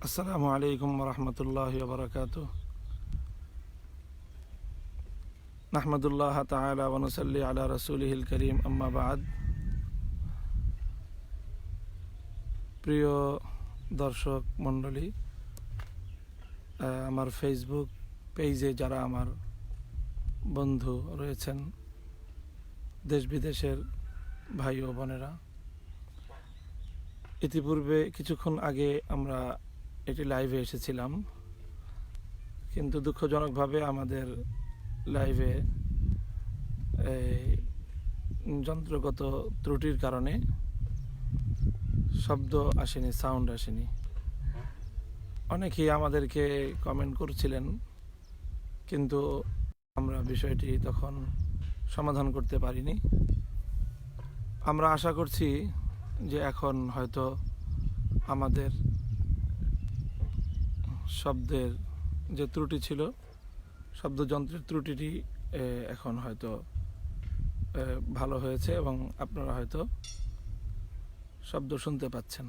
আসসালামু আলাইকুম ওরহমতুল্লাহি ওবরাকাতুহ। নাহমাদুল্লাহ তাআলা ওয়া নুসাল্লি আলা রাসূলিহিল কারীম, আম্মা বা'দ। প্রিয় দর্শক মণ্ডলী, আমার ফেসবুক পেজে যারা আমার বন্ধু রয়েছেন, দেশ বিদেশের ভাই ও বোনেরা, ইতিপূর্বে কিছুক্ষণ আগে আমরা এটি লাইভে এসেছিলাম, কিন্তু দুঃখজনকভাবে আমাদের লাইভে যন্ত্রগত ত্রুটির কারণে শব্দ আসেনি, সাউন্ড আসেনি। অনেকেই আমাদেরকে কমেন্ট করছিলেন, কিন্তু আমরা বিষয়টি তখন সমাধান করতে পারিনি। আমরা আশা করছি যে এখন হয়তো আমাদের শব্দের যে ত্রুটি ছিল, শব্দযন্ত্রের ত্রুটিটি এখন হয়তো ভালো হয়েছে এবং আপনারা হয়তো শব্দ শুনতে পাচ্ছেন।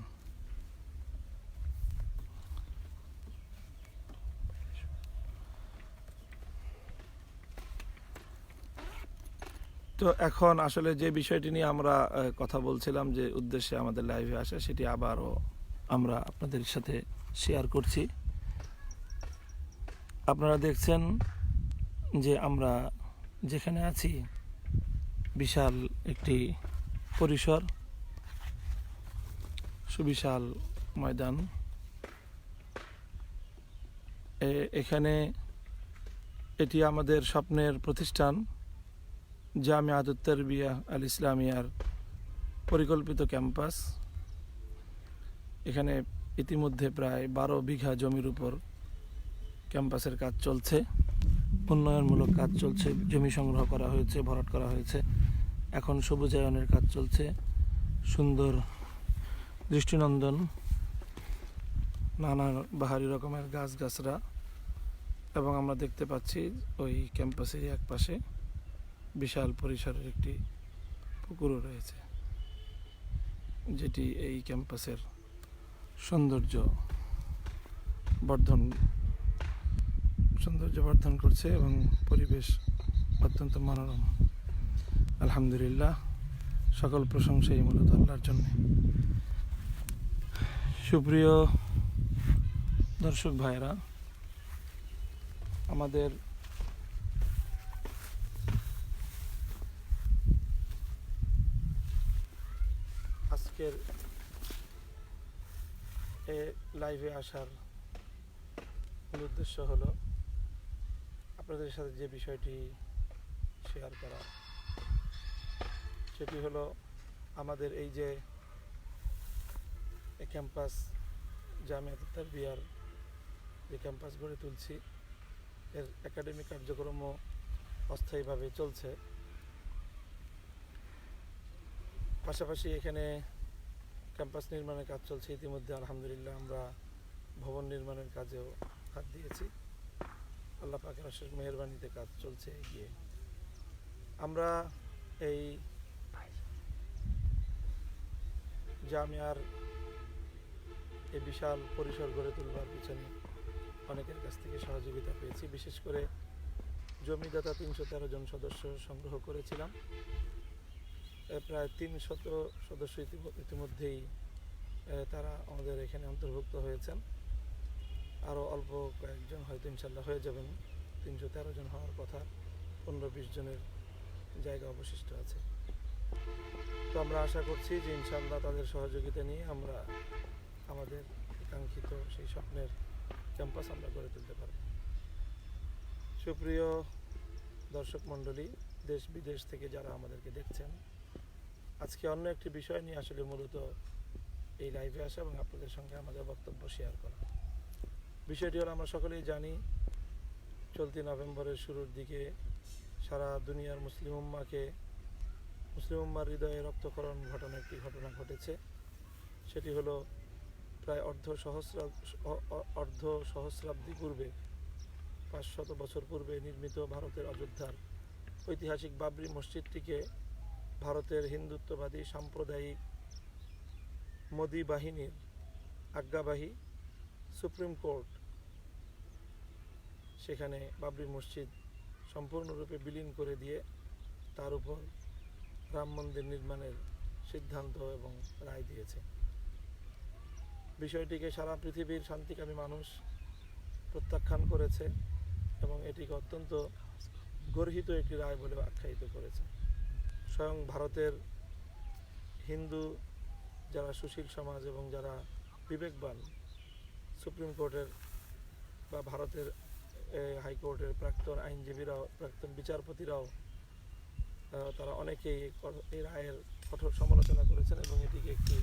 তো এখন আসলে যে বিষয়টি নিয়ে আমরা কথা বলছিলাম, যে উদ্দেশ্যে আমাদের লাইভে আসা, সেটি আবারও আমরা আপনাদের সাথে শেয়ার করছি। আপনারা দেখছেন যে আমরা যেখানে আছি বিশাল একটি পরিসর, সুবিশাল ময়দান। এখানে এটি আমাদের স্বপ্নের প্রতিষ্ঠান জামিয়াতুত তারবিয়া আল ইসলামিয়ার পরিকল্পিত ক্যাম্পাস। এখানে ইতিমধ্যে প্রায় 12 বিঘা জমির উপর ক্যাম্পাসের কাজ চলছে, উন্নয়নমূলক কাজ চলছে। জমি সংগ্রহ করা হয়েছে, ভরাট করা হয়েছে, এখন সবুজায়নের কাজ চলছে। সুন্দর দৃষ্টিনন্দন নানা বাহারি রকমের গাছগাছরা, এবং আমরা দেখতে পাচ্ছি ওই ক্যাম্পাসের এক পাশে বিশাল পরিসরের একটি পুকুরও রয়েছে, যেটি এই ক্যাম্পাসের সৌন্দর্য বর্ধন করছে এবং পরিবেশ অত্যন্ত মনোরম। আলহামদুলিল্লাহ, সকল প্রশংসাই মূলত আল্লাহর জন্য। সুপ্রিয় দর্শক ভাইরা, আমাদের আজকের লাইভে আসার মূল উদ্দেশ্য হলো আপনাদের সাথে যে বিষয়টি শেয়ার করা, সেটি হলো আমাদের এই যে ক্যাম্পাস, জামিয়াতুত তারবিয়ার যে ক্যাম্পাস গড়ে তুলছি, এর একাডেমিক কার্যক্রমও অস্থায়ীভাবে চলছে। পাশাপাশি এখানে ক্যাম্পাস নির্মাণের কাজ চলছে। ইতিমধ্যে আলহামদুলিল্লাহ আমরা ভবন নির্মাণের কাজেও হাত দিয়েছি। আল্লাহ পাকের অশেষ মেহেরবানিতে কাজ চলছে এগিয়ে। আমরা এই জামিয়ার এই বিশাল পরিসর গড়ে তুলবার পিছনে অনেকের কাছ থেকে সহযোগিতা পেয়েছি। বিশেষ করে জমিদাতা 313 জন সদস্য সংগ্রহ করেছিলাম। প্রায় 300 সদস্য ইতিমধ্যেই তারা আমাদের এখানে অন্তর্ভুক্ত হয়েছেন। আরও অল্প কয়েকজন হয়তো ইনশাল্লাহ হয়ে যাবেন। 313 জন হওয়ার কথা, 15-20 জনের জায়গা অবশিষ্ট আছে। তো আমরা আশা করছি যে ইনশাল্লাহ তাদের সহযোগিতা নিয়ে আমরা আমাদের কাঙ্ক্ষিত সেই স্বপ্নের ক্যাম্পাস আমরা গড়ে তুলতে পারব। সুপ্রিয় দর্শক মণ্ডলী, দেশ বিদেশ থেকে যারা আমাদেরকে দেখছেন, আজকে অন্য একটি বিষয় নিয়ে আসলে মূলত এই লাইভে আসা এবং আপনাদের সঙ্গে আমাদের বক্তব্য শেয়ার করা। বিষয়টি হলো, আমরা সকলেই জানি চলতি নভেম্বরের শুরুর দিকে সারা দুনিয়ার মুসলিম উম্মার হৃদয়ে রক্তক্ষরণ ঘটানো একটি ঘটনা ঘটেছে। সেটি হলো প্রায় অর্ধ সহস্রাব্দী পূর্বে, 500 বছর পূর্বে নির্মিত ভারতের অযোধ্যার ঐতিহাসিক বাবরি মসজিদটিকে ভারতের হিন্দুত্ববাদী সাম্প্রদায়িক মোদি বাহিনীর আজ্ঞাবাহী সুপ্রিম কোর্ট সেখানে বাবরি মসজিদ সম্পূর্ণরূপে বিলীন করে দিয়ে তার উপর রাম মন্দির নির্মাণের সিদ্ধান্ত এবং রায় দিয়েছে। বিষয়টিকে সারা পৃথিবীর শান্তিকামী মানুষ প্রত্যাখ্যান করেছে এবং এটিকে অত্যন্ত গর্হিত একটি রায় বলে আখ্যায়িত করেছে। স্বয়ং ভারতের হিন্দু যারা সুশীল সমাজ এবং যারা বিবেকবান, সুপ্রিম কোর্টের বা ভারতের হাইকোর্টের প্রাক্তন আইনজীবীরাও, প্রাক্তন বিচারপতিরাও তারা অনেকেই এই রায়ের কঠোর সমালোচনা করেছেন এবং এটিকে একটি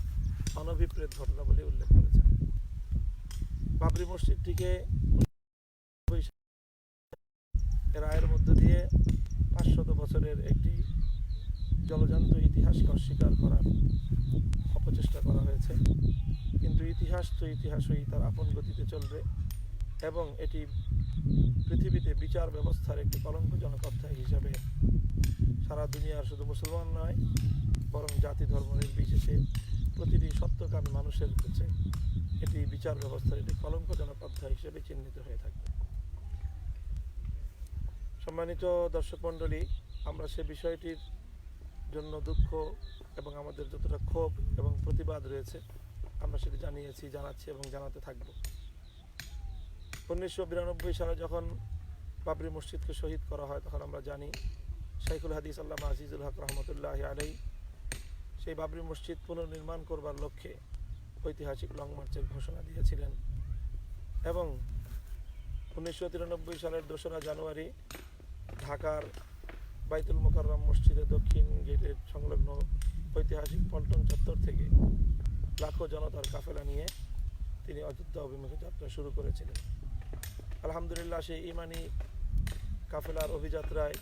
অনভিপ্রেত ঘটনা বলে উল্লেখ করেছেন। বাবরি মসজিদটিকে রায়ের মধ্য দিয়ে 500 বছরের একটি জলজান্ত ইতিহাসকে অস্বীকার করার অপচেষ্টা করা হয়েছে, কিন্তু ইতিহাস তো ইতিহাসই তার আপন গতিতে চলবে এবং এটি পৃথিবীতে বিচার ব্যবস্থার একটি কলঙ্কজনক অধ্যায় হিসাবে সারা দুনিয়ার শুধু মুসলমান নয় বরং জাতি ধর্ম নির্বিশেষে প্রতিটি সত্যকামী মানুষের কাছে এটি বিচার ব্যবস্থার একটি কলঙ্কজনক অধ্যায় হিসেবে চিহ্নিত হয়ে থাকবে। সম্মানিত দর্শক মণ্ডলী, আমরা সে বিষয়টির জন্য দুঃখ এবং আমাদের যতটা ক্ষোভ এবং প্রতিবাদ রয়েছে আমরা সেটি জানিয়েছি, জানাচ্ছি এবং জানাতে থাকব। 1992 সালে যখন বাবরি মসজিদকে শহীদ করা হয় তখন আমরা জানি শাইখুল হাদিস আল্লামা আজিজুল হক রহমতুল্লাহি আলাইহি সেই বাবরি মসজিদ পুনর্নির্মাণ করবার লক্ষ্যে ঐতিহাসিক লং মার্চের ঘোষণা দিয়েছিলেন এবং 1993 সালের 2রা জানুয়ারি ঢাকার বাইতুল মোকাররম মসজিদের দক্ষিণ গেটের সংলগ্ন ঐতিহাসিক পল্টন চত্বর থেকে লাখো জনতার কাফেলা নিয়ে তিনি অযোধ্যা অভিমুখে যাত্রা শুরু করেছিলেন। আলহামদুলিল্লাহ, সেই ইমানি কাফেলার অভিযাত্রায়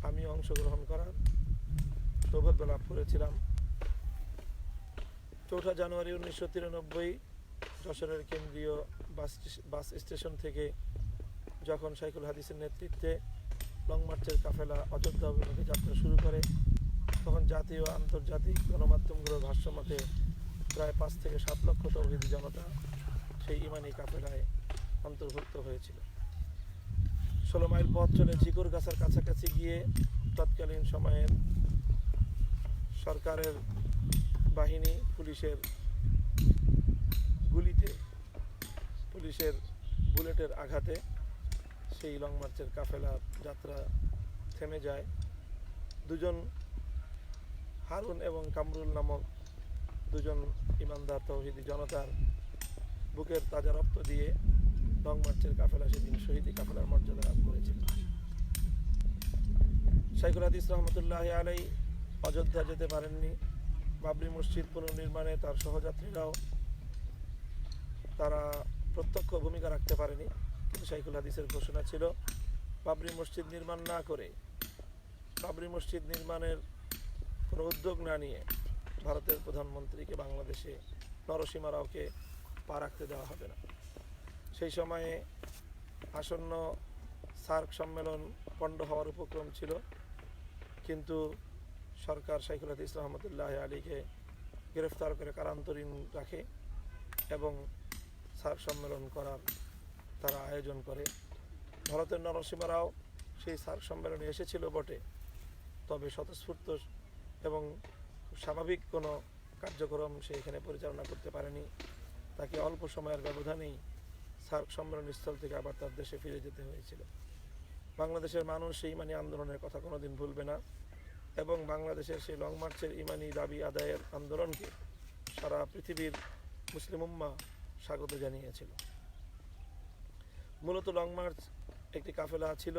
আমি অংশগ্রহণ করার সৌভাগ্য লাভ করেছিলাম। 4 জানুয়ারি 1993 যশোরের কেন্দ্রীয় বাস স্টেশন থেকে যখন শাইখুল হাদিসের নেতৃত্বে লং মার্চের কাফেলা অযোধ্যা অভিমুখে যাত্রা শুরু করে তখন জাতীয় ও আন্তর্জাতিক গণমাধ্যমগুলোর ভাষ্যমতে প্রায় 5 থেকে 7 লক্ষ তৌহিদি জনতা সেই ইমানি কাফেলায় অন্তর্ভুক্ত হয়েছিল। 16 মাইল পথ চলে চিকুরগাছার কাছাকাছি গিয়ে তৎকালীন সময়ের সরকারের বাহিনী পুলিশের গুলিতে, পুলিশের বুলেটের আঘাতে সেই লং মার্চের কাফেলার যাত্রা থেমে যায়। দুজন হারুন এবং কামরুল নামক দুজন ইমানদার তৌহিদি জনতার বুকের তাজা রক্ত দিয়ে লং মার্চের কাফেলা সেদিন শহীদি কাফেলার মর্যাদা লাভ করেছিল। শাইখুল হাদিস রহমতুল্লাহি আলাইহি অযোধ্যা যেতে পারেননি। বাবরি মসজিদ পুনর্নির্মাণে তার সহযাত্রীরাও তারা প্রত্যক্ষ ভূমিকা রাখতে পারেনি, কিন্তু শাইখুল হাদিসের ঘোষণা ছিল বাবরি মসজিদ নির্মাণ না করে, বাবরি মসজিদ নির্মাণের কোনো উদ্যোগ না নিয়ে ভারতের প্রধানমন্ত্রীকে বাংলাদেশে নরসীমা রাওকে পা রাখতে দেওয়া হবে না। সেই সময়ে আসন্ন সার্ক সম্মেলন পণ্ড হওয়ার উপক্রম ছিল, কিন্তু সরকার শাইখুল হাদিস রহমতুল্লাহ আলীকে গ্রেফতার করে কারান্তরীণ রাখে এবং সার্ক সম্মেলন করার তারা আয়োজন করে। ভারতের নরসীমা রাও সেই সার্ক সম্মেলনে এসেছিল বটে, তবে স্বতঃস্ফূর্ত এবং স্বাভাবিক কোনো কার্যক্রম সে এখানে পরিচালনা করতে পারেনি। তাকে অল্প সময়ের ব্যবধানেই সার্ক সম্মেলন স্থল থেকে আবার তার দেশে ফিরে যেতে হয়েছিল। বাংলাদেশের মানুষ সেই ইমানি আন্দোলনের কথা কোনোদিন ভুলবে না এবং বাংলাদেশের সেই লং মার্চের ইমানি দাবি আদায়ের আন্দোলনকে সারা পৃথিবীর মুসলিম উম্মাহ স্বাগত জানিয়েছিল। মূলত লং মার্চ একটি কাফেলা ছিল,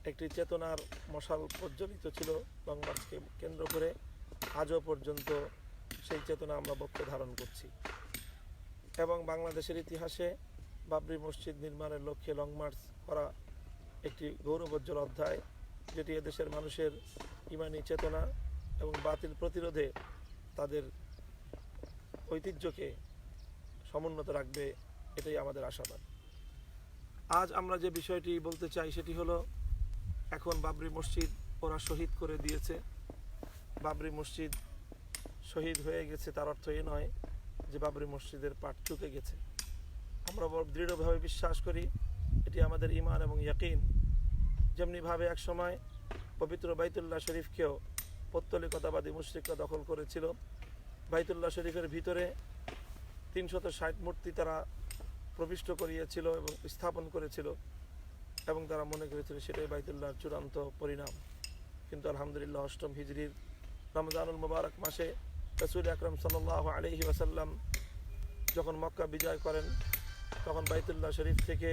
একটি চেতনার মশাল প্রজ্বলিত ছিল লং মার্চকে কেন্দ্র করে। আজও পর্যন্ত সেই চেতনা আমরা বক্ষে ধারণ করছি এবং বাংলাদেশের ইতিহাসে বাবরি মসজিদ নির্মাণের লক্ষ্যে লং মার্চ করা একটি গৌরবোজ্জ্বল অধ্যায়, যেটি এদেশের মানুষের ইমানি চেতনা এবং বাতিল প্রতিরোধে তাদের ঐতিহ্যকে সমুন্নত রাখবে, এটাই আমাদের আশাবাদ। আজ আমরা যে বিষয়টি বলতে চাই সেটি হলো, এখন বাবরি মসজিদ ওরা শহীদ করে দিয়েছে। বাবরি মসজিদ শহীদ হয়ে গেছে তার অর্থ এ নয় যে বাবরি মসজিদের পাট চুকে গেছে। আমরা বড় দৃঢ়ভাবে বিশ্বাস করি, এটি আমাদের ঈমান এবং ইয়াকিন। যেমনিভাবে এক সময় পবিত্র বাইতুল্লাহ শরীফকেও পৌত্তলিকতাবাদী মুশরিকরা দখল করেছিল। বাইতুল্লাহ শরীফের ভিতরে 360 মূর্তি তারা প্রবিষ্ট করিয়েছিল এবং স্থাপন করেছিল, এবং তারা মনে করেছিল সেটাই বাইতুল্লাহর চূড়ান্ত পরিণাম। কিন্তু আলহামদুলিল্লাহ 8ম হিজরির রমজানুল মুবারক মাসে রাসূল আকরাম সাল্লাল্লাহু আলাইহি ওয়াসাল্লাম যখন মক্কা বিজয় করেন, তখন বাইতুল্লাহ শরীফ থেকে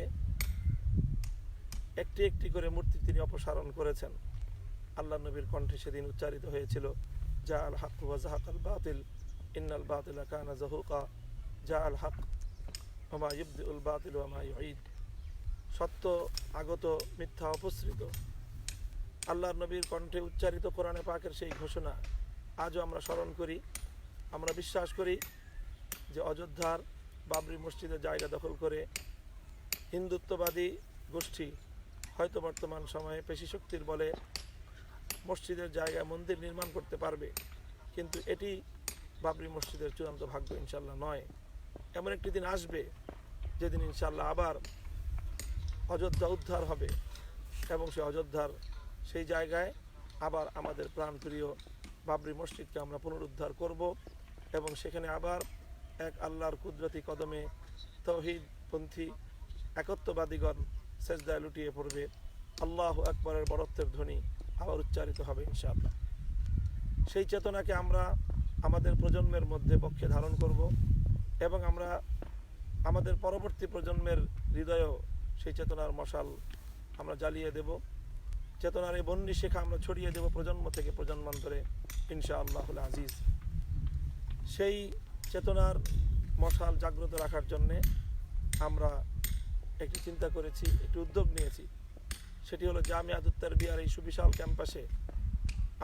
একটি একটি করে মূর্তি তিনি অপসারণ করেছেন। আল্লাহ নবীর কণ্ঠে সেদিন উচ্চারিত হয়েছিল, জা আল হক ওয়া যাহাকাল বাতিল ইন্নাল বাতিলা কানা যাহুকা, জা আল হক ওয়া মা ইবদিউল বাতিল ওয়া মা ইউঈদ। সত্য আগত, মিথ্যা অপসৃত। আল্লাহর নবীর কণ্ঠে উচ্চারিত কোরআনে পাকের সেই ঘোষণা আজও আমরা স্মরণ করি। আমরা বিশ্বাস করি যে অযোধ্যার বাবরি মসজিদের জায়গা দখল করে হিন্দুত্ববাদী গোষ্ঠী হয়তো বর্তমান সময়ে পেশিশক্তির বলে মসজিদের জায়গায় মন্দির নির্মাণ করতে পারবে, কিন্তু এটি বাবরি মসজিদের চূড়ান্ত ভাগ্য ইনশাল্লাহ নয়। এমন একটি দিন আসবে যেদিন ইনশাল্লাহ আবার অযোধ্যা উদ্ধার হবে, এবং সেই অযোধ্যার সেই জায়গায় আবার আমাদের প্রাণপ্রিয় বাবরি মসজিদকে আমরা পুনরুদ্ধার করব, এবং সেখানে আবার এক আল্লাহর কুদরতি কদমে তাওহীদপন্থী একত্ববাদীগণ সেজদায় লুটিয়ে পড়বে। আল্লাহু আকবরের বড়ত্বের ধ্বনি আবার উচ্চারিত হবে ইনশাআল্লাহ। সেই চেতনাকে আমরা আমাদের প্রজন্মের মধ্যে পক্ষে ধারণ করব, এবং আমরা আমাদের পরবর্তী প্রজন্মের হৃদয়েও সেই চেতনার মশাল আমরা জ্বালিয়ে দেব। চেতনার এই বন্যী শেখা আমরা ছড়িয়ে দেব প্রজন্ম থেকে প্রজন্মান্তরে ইনশাআল্লাহুল আজিজ। সেই চেতনার মশাল জাগ্রত রাখার জন্যে আমরা একটি চিন্তা করেছি, একটি উদ্যোগ নিয়েছি। সেটি হলো জামিয়াতুত তারবিয়ার এই সুবিশাল ক্যাম্পাসে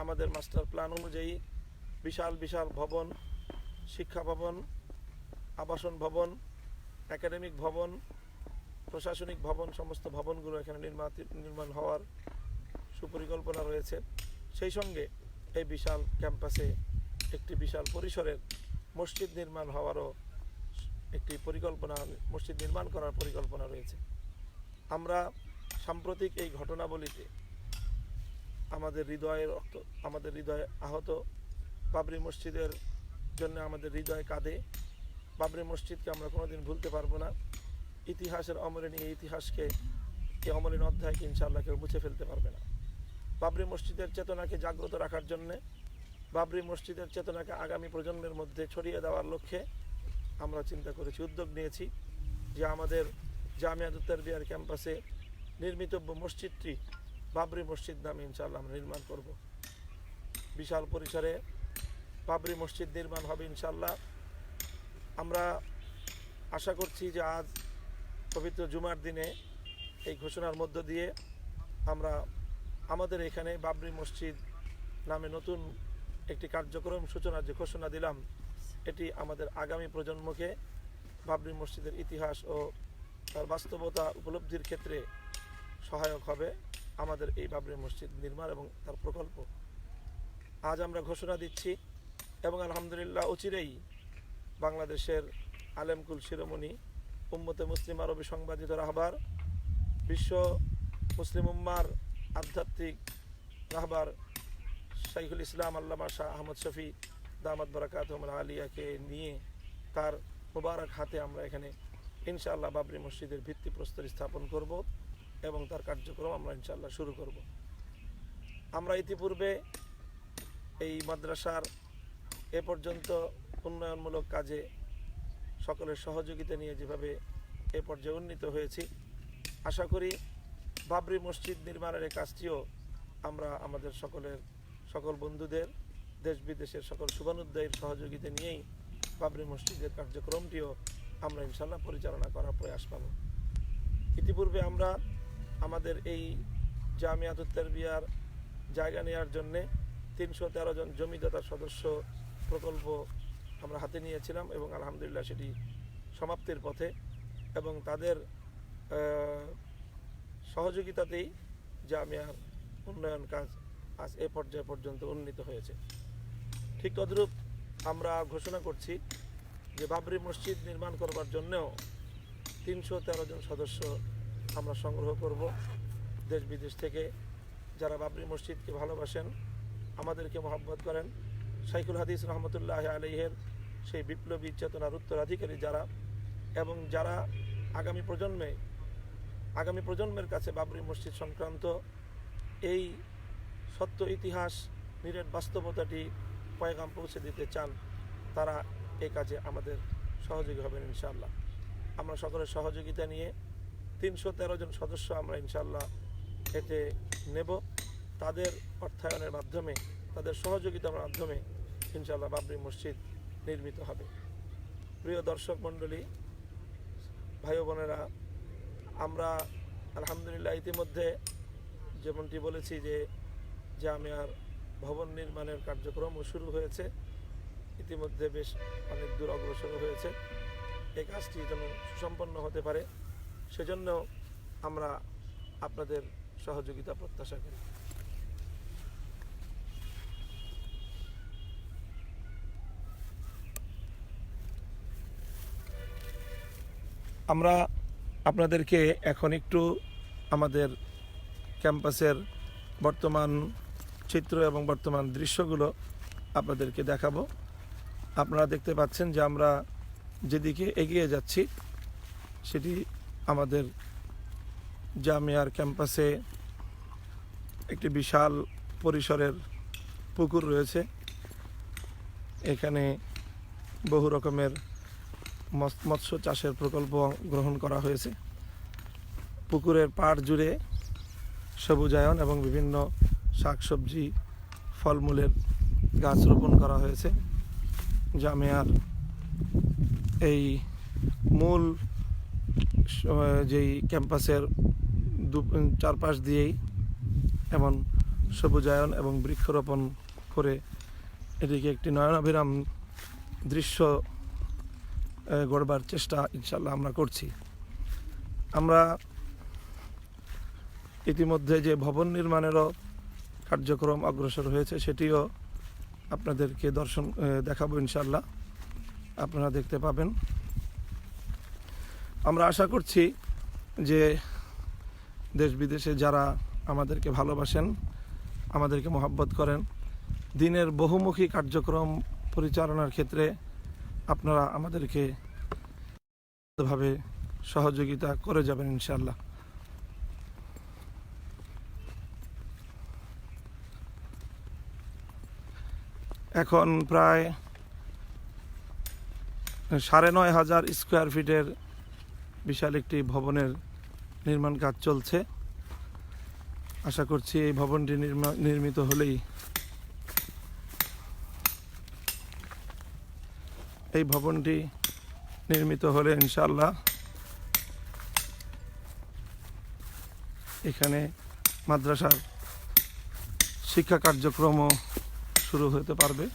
আমাদের মাস্টার প্ল্যান অনুযায়ী বিশাল বিশাল ভবন, শিক্ষা ভবন, আবাসন ভবন, একাডেমিক ভবন, প্রশাসনিক ভবন, সমস্ত ভবনগুলো এখানে নির্মাণ হওয়ার সুপরিকল্পনা রয়েছে। সেই সঙ্গে এই বিশাল ক্যাম্পাসে একটি বিশাল পরিসরের মসজিদ নির্মাণ হওয়ারও একটি পরিকল্পনা, মসজিদ নির্মাণ করার পরিকল্পনা রয়েছে। আমরা সাম্প্রতিক এই ঘটনাবলিতে আমাদের হৃদয়ে আহত, বাবরি মসজিদের জন্য আমাদের হৃদয় কাঁদে। বাবরি মসজিদকে আমরা কোনোদিন ভুলতে পারবো না। ইতিহাসের অমলিন এই ইতিহাসকে, এই অমলিন অধ্যায়কে ইনশাআল্লাহ কেউ মুছে ফেলতে পারবে না। বাবরি মসজিদের চেতনাকে জাগ্রত রাখার জন্যে, বাবরি মসজিদের চেতনাকে আগামী প্রজন্মের মধ্যে ছড়িয়ে দেওয়ার লক্ষ্যে আমরা চিন্তা করেছি, উদ্যোগ নিয়েছি যে আমাদের জামিয়াতুত তারবিয়ার ক্যাম্পাসে নির্মিতব্য মসজিদটি বাবরি মসজিদ নামে ইনশাআল্লাহ আমরা নির্মাণ করব। বিশাল পরিসরে বাবরি মসজিদ নির্মাণ হবে ইনশাআল্লাহ। আমরা আশা করছি যে আজ পবিত্র জুমার দিনে এই ঘোষণার মধ্য দিয়ে আমরা আমাদের এখানে বাবরি মসজিদ নামে নতুন একটি কার্যক্রম সূচনার যে ঘোষণা দিলাম, এটি আমাদের আগামী প্রজন্মকে বাবরি মসজিদের ইতিহাস ও তার বাস্তবতা উপলব্ধির ক্ষেত্রে সহায়ক হবে আমাদের এই বাবরি মসজিদ নির্মাণ এবং তার প্রকল্প। আজ আমরা ঘোষণা দিচ্ছি, এবং আলহামদুলিল্লাহ অচিরেই বাংলাদেশের আলেমকুল শিরোমণি, উম্মতে মুসলিম আরবি সংবাদিত রাহবার, বিশ্ব মুসলিম উম্মার আধ্যাত্মিক রাহবার শাইখুল ইসলাম আল্লামা শাহ আহমদ শফি দামাত বারাকাতুহুল আলিয়াকে নিয়ে তার মুবারক হাতে আমরা এখানে ইনশাআল্লাহ বাবরি মসজিদের ভিত্তিপ্রস্তর স্থাপন করব, এবং তার কার্যক্রম আমরা ইনশাআল্লাহ শুরু করব। আমরা ইতিপূর্বে এই মাদ্রাসার এ পর্যন্ত উন্নয়নমূলক কাজে সকলের সহযোগিতা নিয়ে যেভাবে এ পর্যায়ে উন্নীত হয়েছি, আশা করি বাবরি মসজিদ নির্মাণের এই কাজটিও আমরা আমাদের সকল বন্ধুদের, দেশ বিদেশের সকল শুভানুদ্দায়ীর সহযোগিতা নিয়েই বাবরি মসজিদের কার্যক্রমটিও আমরা ইনশাআল্লাহ পরিচালনা করার প্রয়াস পাব। ইতিপূর্বে আমরা আমাদের এই জামিয়াতুত তারবিয়ার জায়গা নেওয়ার জন্যে 313 জন জমিদাতার সদস্য প্রকল্প আমরা হাতে নিয়েছিলাম, এবং আলহামদুলিল্লাহ সেটি সমাপ্তির পথে, এবং তাদের সহযোগিতাতেই জামিয়ার উন্নয়ন কাজ আজ এ পর্যায় পর্যন্ত উন্নীত হয়েছে। ঠিক তদ্রূপ আমরা ঘোষণা করছি যে বাবরি মসজিদ নির্মাণ করবার জন্যও 313 জন সদস্য আমরা সংগ্রহ করব দেশ বিদেশ থেকে, যারা বাবরি মসজিদকে ভালোবাসেন, আমাদেরকে মহব্বত করেন, শাইখুল হাদিস রহমতুল্লাহ আলাইহের সেই বিপ্লবী চেতনার উত্তরাধিকারী যারা, এবং যারা আগামী প্রজন্মের কাছে বাবরি মসজিদ সংক্রান্ত এই সত্য ইতিহাস নিরেট বাস্তবতাটি পয়গাম পৌঁছে দিতে চান, তারা এই কাজে আমাদের সহযোগী হবেন ইনশাআল্লাহ। আমরা সকলের সহযোগিতা নিয়ে 313 জন সদস্য আমরা ইনশাআল্লাহ এতে নেব। তাদের অর্থায়নের মাধ্যমে, তাদের সহযোগিতার মাধ্যমে ইনশাআল্লাহ বাবরি মসজিদ নির্মিত হবে। প্রিয় দর্শক মণ্ডলী, ভাই বোনেরা, আমরা আলহামদুলিল্লাহ ইতিমধ্যে যেমনটি বলেছি যে জামিয়ার ভবন নির্মাণের কার্যক্রমও শুরু হয়েছে, ইতিমধ্যে বেশ অনেক দূর অগ্রসর হয়েছে। এই কাজটি যেন সুসম্পন্ন হতে পারে, সেজন্য আমরা আপনাদের সহযোগিতা প্রত্যাশা করি। আমরা আপনাদেরকে এখন একটু আমাদের ক্যাম্পাসের বর্তমান চিত্র এবং বর্তমান দৃশ্যগুলো আপনাদেরকে দেখাবো। আপনারা দেখতে পাচ্ছেন যে আমরা যেদিকে এগিয়ে যাচ্ছি সেটি আমাদের জামিয়ার ক্যাম্পাসে একটি বিশাল পরিসরের পুকুর রয়েছে। এখানে বহু রকমের মৎস্য চাষের প্রকল্প গ্রহণ করা হয়েছে। পুকুরের পাড় জুড়ে সবুজায়ন এবং বিভিন্ন শাকসবজি, ফলমূলের গাছ রোপণ করা হয়েছে। জামিয়ার এই মূল যেই ক্যাম্পাসের চারপাশ দিয়েই এমন সবুজায়ন এবং বৃক্ষরোপণ করে এটিকে একটি নয়নাভিরাম দৃশ্য গড়বার চেষ্টা ইনশাল্লাহ আমরা করছি। আমরা ইতিমধ্যে যে ভবন নির্মাণেরও কার্যক্রম অগ্রসর হয়েছে সেটিও আপনাদেরকে দেখাবো ইনশাল্লাহ, আপনারা দেখতে পাবেন। আমরা আশা করছি যে দেশ বিদেশে যারা আমাদেরকে ভালোবাসেন, আমাদেরকে মহব্বত করেন, দিনের বহুমুখী কার্যক্রম পরিচালনার ক্ষেত্রে আপনারা আমাদেরকে ভাবে সহযোগিতা করে যাবেন ইনশাআল্লাহ। এখন প্রায় ৯,৫০০ স্কোয়ার ফিটের বিশাল একটি ভবনের নির্মাণ কাজ চলছে। আশা করছি এই ভবনটি নির্মিত হলেই ইনশাআল্লাহ এখানে মাদ্রাসার শিক্ষা কার্যক্রমও শুরু হতে পারবে।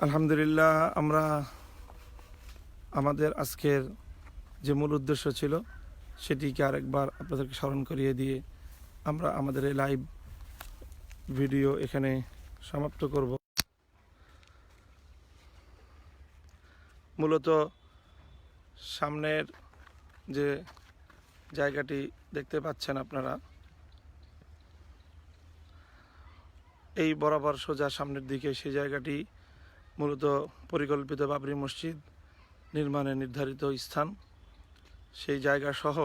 আলহামদুলিল্লাহ, আমরা আমাদের আজকের যে মূল উদ্দেশ্য ছিল সেটিকে আরেকবার আপনাদেরকে স্মরণ করিয়ে দিয়ে আমরা আমাদের এই লাইভ ভিডিও এখানে সমাপ্ত করব। মূলত সামনের যে জায়গাটি দেখতে পাচ্ছেন আপনারা, এই বরাবর সোজা সামনের দিকে সেই জায়গাটি মূলত পরিকল্পিত বাবরি মসজিদ নির্মাণের নির্ধারিত স্থান। সেই জায়গা সহ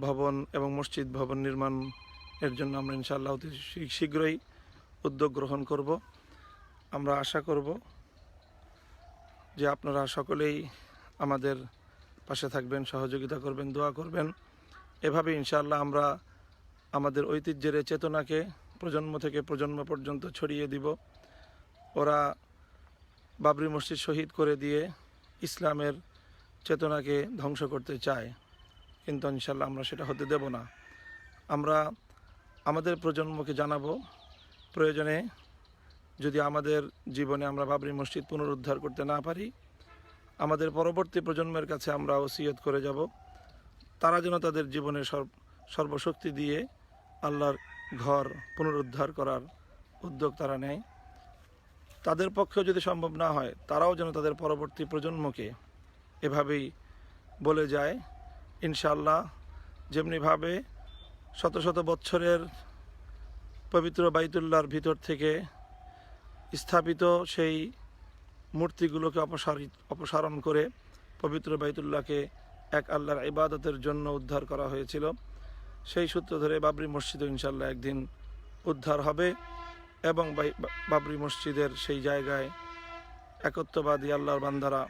ভবন এবং মসজিদ ভবন নির্মাণ এর জন্য আমরা ইনশাআল্লাহ অতি শীঘ্রই উদ্যোগ গ্রহণ করব। আমরা আশা করব যে আপনারা সকলেই আমাদের পাশে থাকবেন, সহযোগিতা করবেন, দোয়া করবেন। এভাবে ইনশাআল্লাহ আমরা আমাদের ঐতিহ্যের চেতনাকে প্রজন্ম থেকে প্রজন্ম পর্যন্ত ছড়িয়ে দিব। ওরা বাবরি মসজিদ শহীদ করে দিয়ে ইসলামের চেতনাকে ধ্বংস করতে চায়, কিন্তু ইনশাল্লাহ আমরা সেটা হতে দেব না। আমরা আমাদের প্রজন্মকে জানাবো, প্রয়োজনে যদি আমাদের জীবনে আমরা বাবরি মসজিদ পুনরুদ্ধার করতে না পারি, আমাদের পরবর্তী প্রজন্মের কাছে আমরা ওসিয়ত করে যাব, তারা যেন তাদের জীবনের সর্বশক্তি দিয়ে আল্লাহর ঘর পুনরুদ্ধার করার উদ্যোগ তারা নেয়। তাদের পক্ষেও যদি সম্ভব না হয়, তারাও যেন তাদের পরবর্তী প্রজন্মকে এভাবেই বলে যায়। ইনশাআল্লাহ যেমনিভাবে শত শত বছরের পবিত্র বাইতুল্লাহর ভিতর থেকে স্থাপিত সেই মূর্তিগুলোকে অপসারণ করে পবিত্র বাইতুল্লাহকে এক আল্লাহর ইবাদতের জন্য উদ্ধার করা হয়েছিল, সেই সূত্র ধরে বাবরি মসজিদও ইনশাআল্লাহ একদিন উদ্ধার হবে এবং বাবরি মসজিদের সেই জায়গায় একত্ববাদী আল্লাহর বান্দারা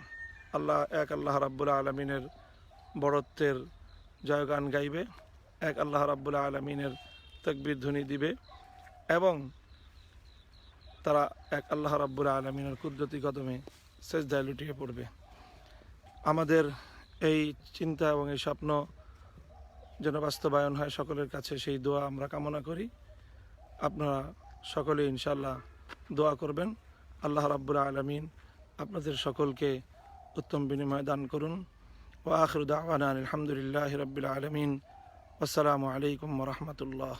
এক আল্লাহ রাব্বুল আলামিনের বড়ত্বের জয়গান গাইবে, এক আল্লাহ রাব্বুল আলামিনের তাকবীর ধ্বনি দিবে এবং তারা এক আল্লাহ রাব্বুল আলামিনের কুদরতি কদমে সেজদায় লুটিয়ে পড়বে। আমাদের এই চিন্তা এবং এই স্বপ্ন যেন বাস্তবায়ন হয়, সকলের কাছে সেই দোয়া আমরা কামনা করি। আপনারা সকলে ইনশাআল্লাহ দোয়া করবেন। আল্লাহ রাব্বুল আলামিন আপনাদের সকলকে উত্তম বিনিময় দান করুন। ওয়া আখিরু দাওয়ানা আলহামদুলিল্লাহি রাব্বিল আলামিন। আসসালামু আলাইকুম ওয়া রাহমাতুল্লাহ।